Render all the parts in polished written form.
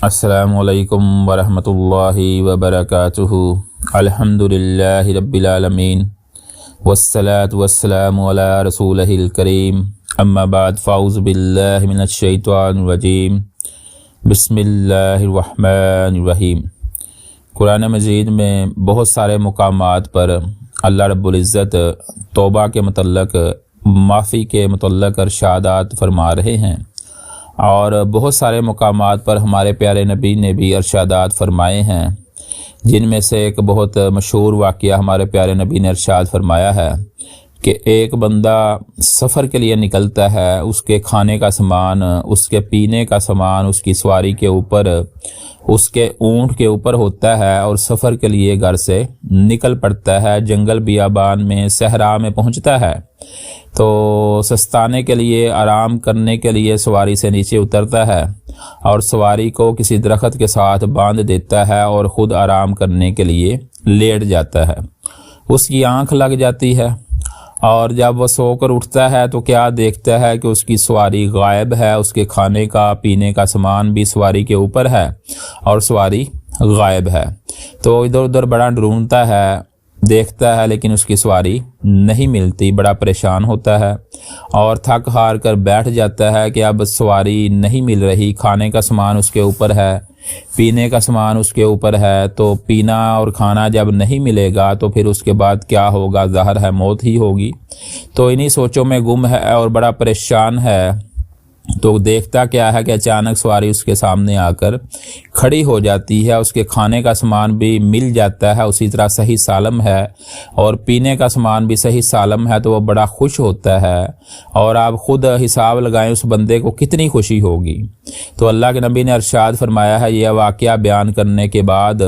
السلام علیکم ورحمۃ اللہ وبرکاتہ۔ الحمدللہ رب العالمین والصلاة والسلام علی رسولہ الکریم، اما بعد فاعوذ باللہ من الشیطان الرجیم، بسم اللہ الرحمن الرحیم۔ قرآن مجید میں بہت سارے مقامات پر اللہ رب العزت توبہ کے متعلق، معافی کے متعلق ارشادات فرما رہے ہیں، اور بہت سارے مقامات پر ہمارے پیارے نبی نے بھی ارشادات فرمائے ہیں، جن میں سے ایک بہت مشہور واقعہ ہمارے پیارے نبی نے ارشاد فرمایا ہے کہ ایک بندہ سفر کے لیے نکلتا ہے، اس کے کھانے کا سامان، اس کے پینے کا سامان اس کی سواری کے اوپر، اس کے اونٹ کے اوپر ہوتا ہے، اور سفر کے لیے گھر سے نکل پڑتا ہے، جنگل بیابان میں، صحرا میں پہنچتا ہے تو سستانے کے لیے، آرام کرنے کے لیے سواری سے نیچے اترتا ہے اور سواری کو کسی درخت کے ساتھ باندھ دیتا ہے اور خود آرام کرنے کے لیے لیٹ جاتا ہے۔ اس کی آنکھ لگ جاتی ہے اور جب وہ سو کر اٹھتا ہے تو کیا دیکھتا ہے کہ اس کی سواری غائب ہے، اس کے کھانے کا پینے کا سامان بھی سواری کے اوپر ہے اور سواری غائب ہے۔ تو ادھر ادھر بڑا ڈھونڈتا ہے، دیکھتا ہے، لیکن اس کی سواری نہیں ملتی، بڑا پریشان ہوتا ہے اور تھک ہار کر بیٹھ جاتا ہے کہ اب سواری نہیں مل رہی، کھانے کا سامان اس کے اوپر ہے، پینے کا سامان اس کے اوپر ہے، تو پینا اور کھانا جب نہیں ملے گا تو پھر اس کے بعد کیا ہوگا؟ ظاہر ہے موت ہی ہوگی۔ تو انہی سوچوں میں گم ہے اور بڑا پریشان ہے، تو دیکھتا کیا ہے کہ اچانک سواری اس کے سامنے آ کر کھڑی ہو جاتی ہے، اس کے کھانے کا سامان بھی مل جاتا ہے، اسی طرح صحیح سالم ہے، اور پینے کا سامان بھی صحیح سالم ہے، تو وہ بڑا خوش ہوتا ہے، اور آپ خود حساب لگائیں اس بندے کو کتنی خوشی ہوگی۔ تو اللہ کے نبی نے ارشاد فرمایا ہے، یہ واقعہ بیان کرنے کے بعد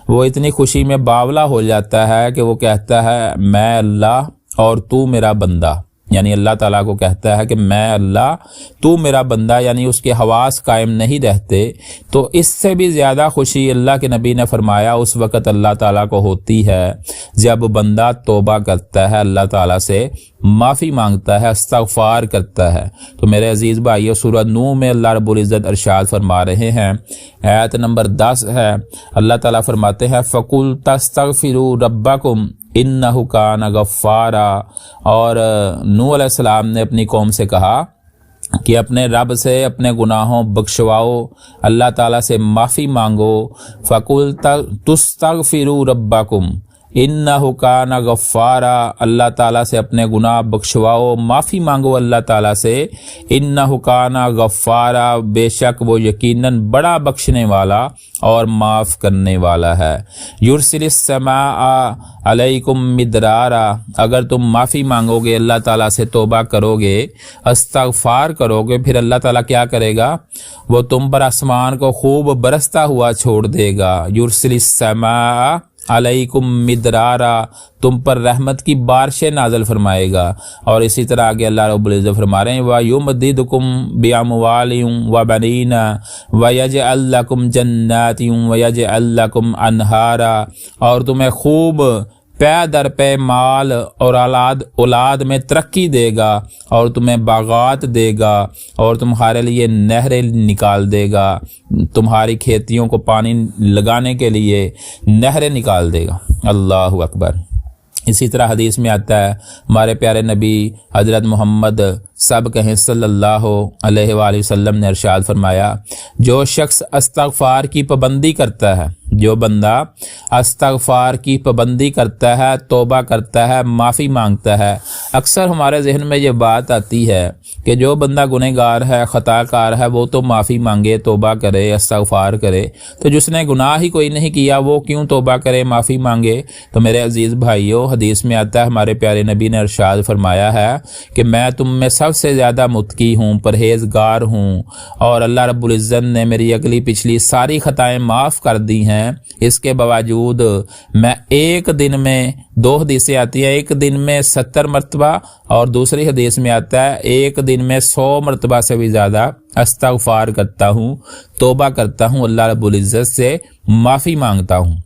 وہ اتنی خوشی میں باولا ہو جاتا ہے کہ وہ کہتا ہے میں اللہ اور تو میرا بندہ، یعنی اللہ تعالیٰ کو کہتا ہے کہ میں اللہ، تو میرا بندہ، یعنی اس کے حواس قائم نہیں رہتے۔ تو اس سے بھی زیادہ خوشی اللہ کے نبی نے فرمایا اس وقت اللہ تعالیٰ کو ہوتی ہے جب بندہ توبہ کرتا ہے، اللہ تعالیٰ سے معافی مانگتا ہے، استغفار کرتا ہے۔ تو میرے عزیز بھائیو، سورہ نوح میں اللہ رب العزت ارشاد فرما رہے ہیں، آیت نمبر 10 ہے، اللہ تعالیٰ فرماتے ہیں فَقُلْ تَسْتَغْفِرُوا رَبَّكُمْ اِنَّهُ كَانَ غَفَّارًا، اور نوح علیہ السلام نے اپنی قوم سے کہا کہ اپنے رب سے اپنے گناہوں بخشواؤ، اللہ تعالیٰ سے معافی مانگو۔ فَقُلْ تَسْتَغْفِرُوا رَبَّكُمْ اِنَّهُ كَانَ غَفَّارًا، اللہ تعالیٰ سے اپنے گناہ بخشواؤ، معافی مانگو اللہ تعالیٰ سے۔ اِنَّهُ كَانَ غَفَّارًا، بے شک وہ یقیناً بڑا بخشنے والا اور معاف کرنے والا ہے۔ یرسل السماء علیکم مدرارا، اگر تم معافی مانگو گے، اللہ تعالیٰ سے توبہ کرو گے، استغفار کرو گے، پھر اللہ تعالیٰ کیا کرے گا؟ وہ تم پر آسمان کو خوب برستا ہوا چھوڑ دے گا۔ یرسل السماء علیکم مدرارا، تم پر رحمت کی بارشیں نازل فرمائے گا۔ اور اسی طرح آگے اللہ رب العزت فرما رہے ہیں وَيُمْدِدْكُمْ بِأَمْوَالٍ وَبَنِينَ وَيَجْعَلْ لَكُمْ جَنَّاتٍ وَيَجْعَلْ لَكُمْ أَنْهَارًا، اور تمہیں خوب پے در پے مال اور اولاد میں ترقی دے گا، اور تمہیں باغات دے گا، اور تمہارے لیے نہریں نکال دے گا، تمہاری کھیتیوں کو پانی لگانے کے لیے نہریں نکال دے گا۔ اللہ اکبر۔ اسی طرح حدیث میں آتا ہے، ہمارے پیارے نبی حضرت محمد سب کہیں صلی اللہ علیہ وآلہ وسلم نے ارشاد فرمایا، جو شخص استغفار کی پابندی کرتا ہے، جو بندہ استغفار کی پابندی کرتا ہے، توبہ کرتا ہے، معافی مانگتا ہے۔ اکثر ہمارے ذہن میں یہ بات آتی ہے کہ جو بندہ گنہگار ہے، خطا کار ہے، وہ تو معافی مانگے، توبہ کرے، استغفار کرے، تو جس نے گناہ ہی کوئی نہیں کیا وہ کیوں توبہ کرے، معافی مانگے؟ تو میرے عزیز بھائیو، حدیث میں آتا ہے، ہمارے پیارے نبی نے ارشاد فرمایا ہے کہ میں تم میں سب سے زیادہ متقی ہوں، پرہیزگار ہوں، اور اللہ رب العزت نے میری اگلی پچھلی ساری خطائیں معاف کر دی ہیں، اس کے باوجود میں ایک دن میں، دو حدیثیں آتی ہیں، ایک دن میں 70 مرتبہ، اور دوسری حدیث میں آتا ہے ایک دن میں 100 مرتبہ سے بھی زیادہ استغفار کرتا ہوں، توبہ کرتا ہوں، اللہ رب العزت سے معافی مانگتا ہوں۔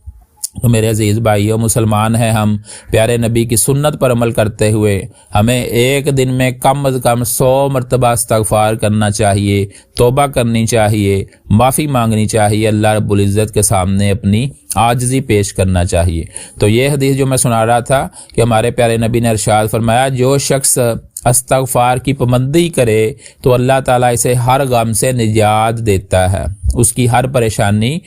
تو میرے عزیز بھائیوں، مسلمان ہیں ہم، پیارے نبی کی سنت پر عمل کرتے ہوئے ہمیں ایک دن میں کم از کم 100 مرتبہ استغفار کرنا چاہیے، توبہ کرنی چاہیے، معافی مانگنی چاہیے، اللہ رب العزت کے سامنے اپنی عاجزی پیش کرنا چاہیے۔ تو یہ حدیث جو میں سنا رہا تھا کہ ہمارے پیارے نبی نے ارشاد فرمایا، جو شخص استغفار کی پابندی کرے تو اللہ تعالیٰ اسے ہر غم سے نجات دیتا ہے، اس کی ہر پریشانی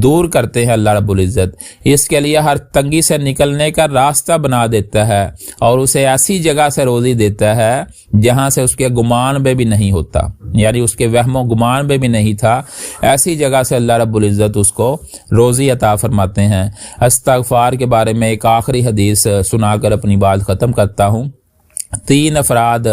دور کرتے ہیں اللہ رب العزت، اس کے لیے ہر تنگی سے نکلنے کا راستہ بنا دیتا ہے اور اسے ایسی جگہ سے روزی دیتا ہے جہاں سے اس کے گمان میں بھی نہیں ہوتا، یعنی اس کے وہم و گمان میں بھی نہیں تھا، ایسی جگہ سے اللہ رب العزت اس کو روزی عطا فرماتے ہیں۔ استغفار کے بارے میں ایک آخری حدیث سنا کر اپنی بات ختم کرتا ہوں۔ 3 افراد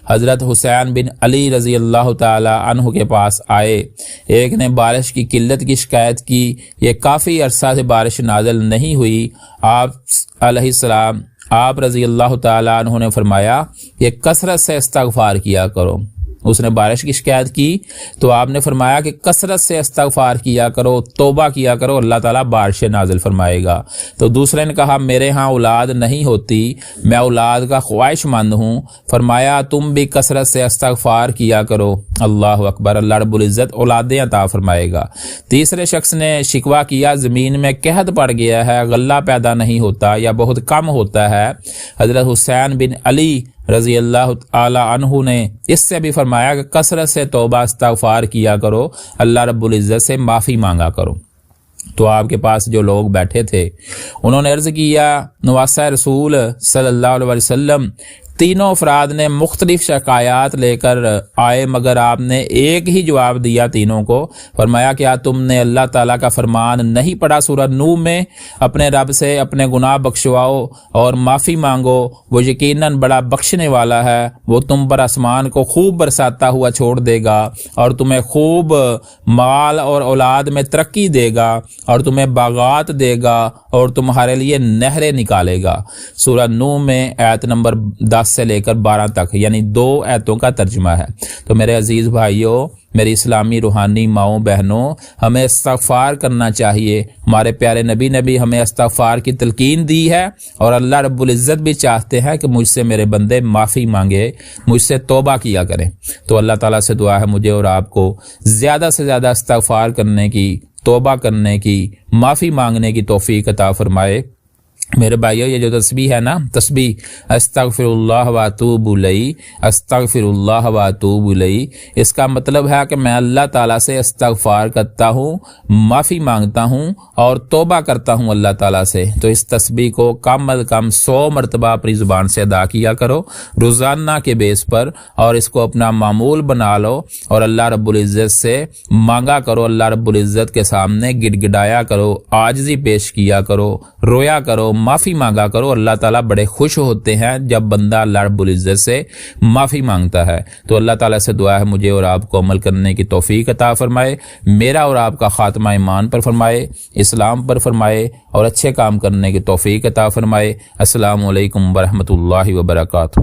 حضرت حسین بن علی رضی اللہ تعالی عنہ کے پاس آئے۔ ایک نے بارش کی قلت کی شکایت کی، یہ کافی عرصہ سے بارش نازل نہیں ہوئی۔ آپ رضی اللہ تعالی عنہ نے فرمایا کہ کثرت سے استغفار کیا کرو۔ اس نے بارش کی شکایت کی تو آپ نے فرمایا کہ کثرت سے استغفار کیا کرو، توبہ کیا کرو، اللہ تعالیٰ بارش نازل فرمائے گا۔ تو دوسرے نے کہا میرے ہاں اولاد نہیں ہوتی، میں اولاد کا خواہش مند ہوں۔ فرمایا تم بھی کثرت سے استغفار کیا کرو، اللہ اکبر، اللہ رب العزت اولادیں عطا فرمائے گا۔ تیسرے شخص نے شکوہ کیا زمین میں قحط پڑ گیا ہے، غلہ پیدا نہیں ہوتا یا بہت کم ہوتا ہے۔ حضرت حسین بن علی رضی اللہ تعالی عنہ نے اس سے بھی فرمایا کہ کثرت سے توبہ استغفار کیا کرو، اللہ رب العزت سے معافی مانگا کرو۔ تو آپ کے پاس جو لوگ بیٹھے تھے انہوں نے عرض کیا، نواسہ رسول صلی اللہ علیہ وسلم، تینوں افراد نے مختلف شکایات لے کر آئے مگر آپ نے ایک ہی جواب دیا تینوں کو۔ فرمایا کیا تم نے اللہ تعالیٰ کا فرمان نہیں پڑھا سورہ نوح میں، اپنے رب سے اپنے گناہ بخشواؤ اور معافی مانگو، وہ یقیناً بڑا بخشنے والا ہے، وہ تم پر آسمان کو خوب برساتا ہوا چھوڑ دے گا اور تمہیں خوب مال اور اولاد میں ترقی دے گا اور تمہیں باغات دے گا اور تمہارے لیے نہریں نکالے گا۔ سورہ نوح میں آیت نمبر 10 سے لے کر 12 تک، یعنی 2 آیتوں کا ترجمہ ہے۔ تو میرے عزیز بھائیوں، میری اسلامی روحانی ماؤں بہنوں، ہمیں استغفار کرنا چاہیے۔ ہمارے پیارے نبی نے بھی ہمیں استغفار کی تلقین دی ہے اور اللہ رب العزت بھی چاہتے ہیں کہ مجھ سے میرے بندے معافی مانگے، مجھ سے توبہ کیا کریں۔ تو اللہ تعالیٰ سے دعا ہے مجھے اور آپ کو زیادہ سے زیادہ استغفار کرنے کی، توبہ کرنے کی، معافی مانگنے کی توفیق عطا فرمائے۔ میرے بھائیو، یہ جو تسبیح ہے نا، تسبیح استغفر اللہ و اتوب الیہ، استغفر اللہ و اتوب الیہ، اس کا مطلب ہے کہ میں اللہ تعالیٰ سے استغفار کرتا ہوں، معافی مانگتا ہوں اور توبہ کرتا ہوں اللہ تعالیٰ سے۔ تو اس تسبیح کو کم از کم 100 مرتبہ اپنی زبان سے ادا کیا کرو روزانہ کے بیس پر، اور اس کو اپنا معمول بنا لو اور اللہ رب العزت سے مانگا کرو، اللہ رب العزت کے سامنے گڑ گڑایا کرو، عاجزی پیش کیا کرو، رویا کرو، معافی مانگا کرو۔ اللہ تعالیٰ بڑے خوش ہوتے ہیں جب بندہ اللہ رب العزت سے معافی مانگتا ہے۔ تو اللہ تعالیٰ سے دعا ہے مجھے اور آپ کو عمل کرنے کی توفیق عطا فرمائے، میرا اور آپ کا خاتمہ ایمان پر فرمائے، اسلام پر فرمائے اور اچھے کام کرنے کی توفیق عطا فرمائے۔ السلام علیکم ورحمۃ اللہ وبرکاتہ۔